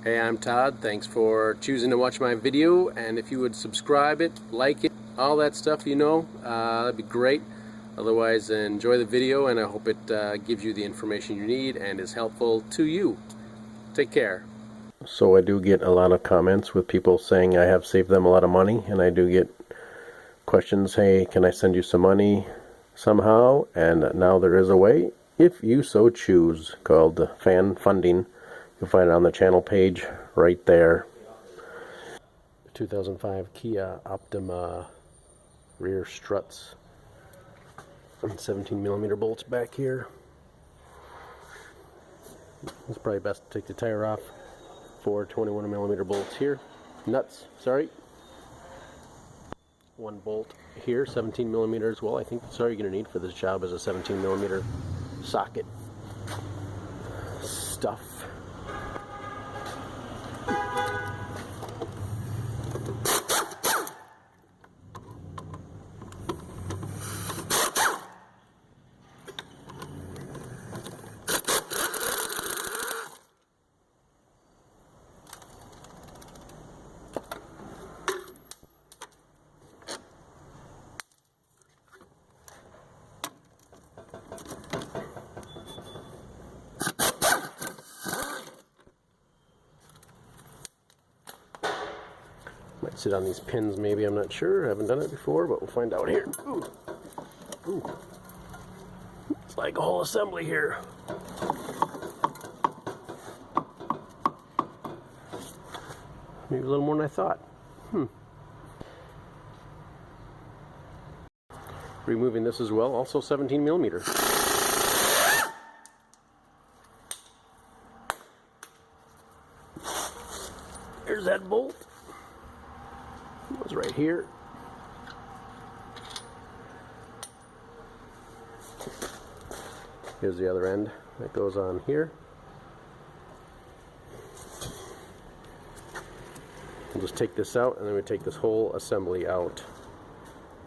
Hey, I'm Todd. Thanks for choosing to watch my video, and if you would subscribe it, like it, all that stuff, that'd be great. Otherwise, enjoy the video, and I hope it gives you the information you need and is helpful to you. Take care. So I do get a lot of comments with people saying I have saved them a lot of money, and I do get questions, hey, can I send you some money somehow? And now there is a way, if you so choose, called fan funding. You'll find it on the channel page right there. 2005 Kia Optima rear struts and 17mm bolts back here. It's probably best to take the tire off. 4 21mm bolts here. Nuts, sorry. One bolt here, 17mm as well. I think that's all you're going to need for this job is a 17mm socket. Stuff. Might sit on these pins maybe, I'm not sure. I haven't done it before, but we'll find out here. Ooh. Ooh. It's like a whole assembly here. Maybe a little more than I thought. Removing this as well, also 17mm. There's that bolt. It was right here. Here's the other end that goes on here. We'll just take this out, and then we take this whole assembly out.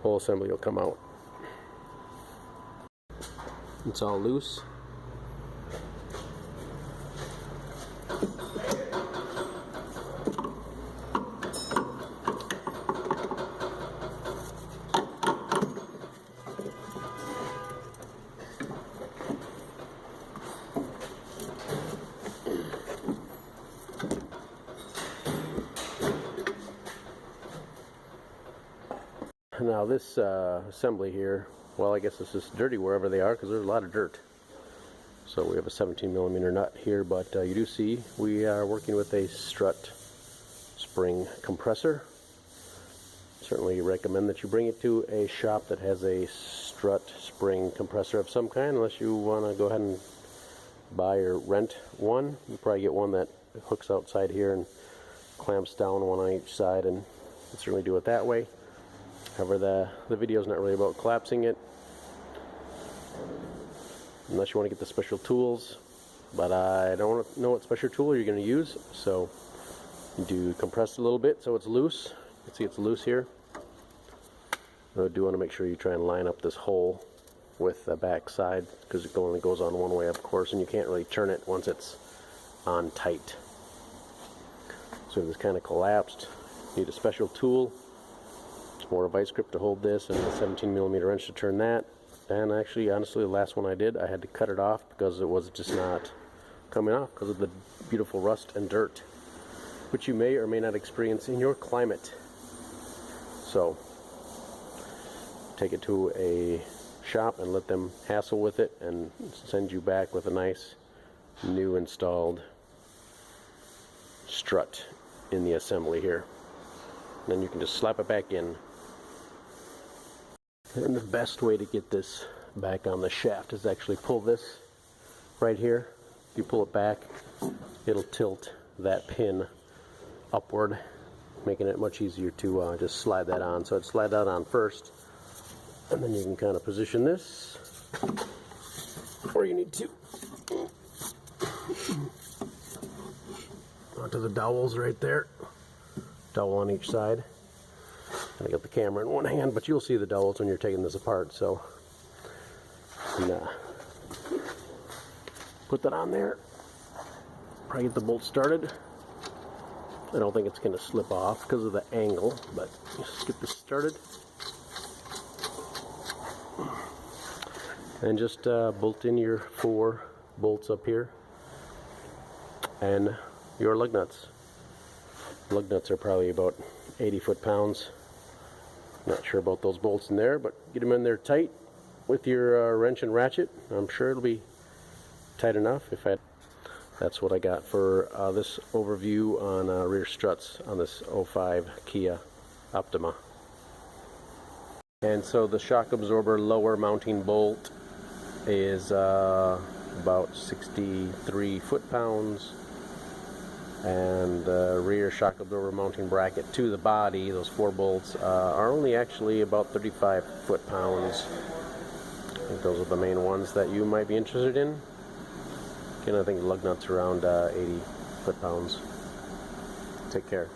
Whole assembly will come out. It's all loose. Now this assembly here, well, I guess this is dirty wherever they are because there's a lot of dirt. So we have a 17mm nut here, but you do see we are working with a strut spring compressor. Certainly recommend that you bring it to a shop that has a strut spring compressor of some kind, unless you want to go ahead and buy or rent one. You probably get one that hooks outside here and clamps down one on each side, and you can certainly do it that way. However, the video is not really about collapsing it, unless you want to get the special tools, but I don't know what special tool you're going to use, so you do compress it a little bit so it's loose. You can see it's loose here. I do want to make sure you try and line up this hole with the back side, because it only goes on one way, of course, and you can't really turn it once it's on tight. So if it's kind of collapsed, you need a special tool. More a vice grip to hold this, and a 17mm wrench to turn that. And actually, honestly, the last one I did, I had to cut it off because it was just not coming off because of the beautiful rust and dirt, which you may or may not experience in your climate. So take it to a shop and let them hassle with it and send you back with a nice new installed strut in the assembly here. And then you can just slap it back in. And the best way to get this back on the shaft is actually pull this right here. If you pull it back, it'll tilt that pin upward, making it much easier to just slide that on. So I'd slide that on first, and then you can kind of position this where you need to. Onto the dowels right there. Dowel on each side. I got the camera in one hand, but you'll see the dowels when you're taking this apart. So, put that on there. Probably get the bolt started. I don't think it's going to slip off because of the angle, but let's get this started. And just bolt in your 4 bolts up here and your lug nuts. Lug nuts are probably about 80 foot-pounds. Not sure about those bolts in there, but get them in there tight with your wrench and ratchet. I'm sure it'll be tight enough. That's what I got for this overview on rear struts on this 05 Kia Optima. And so the shock absorber lower mounting bolt is about 63 foot-pounds, and the rear shock absorber mounting bracket to the body, those 4 bolts, are only actually about 35 foot-pounds. I think those are the main ones that you might be interested in. Again, I think the lug nuts around 80 foot-pounds. Take care.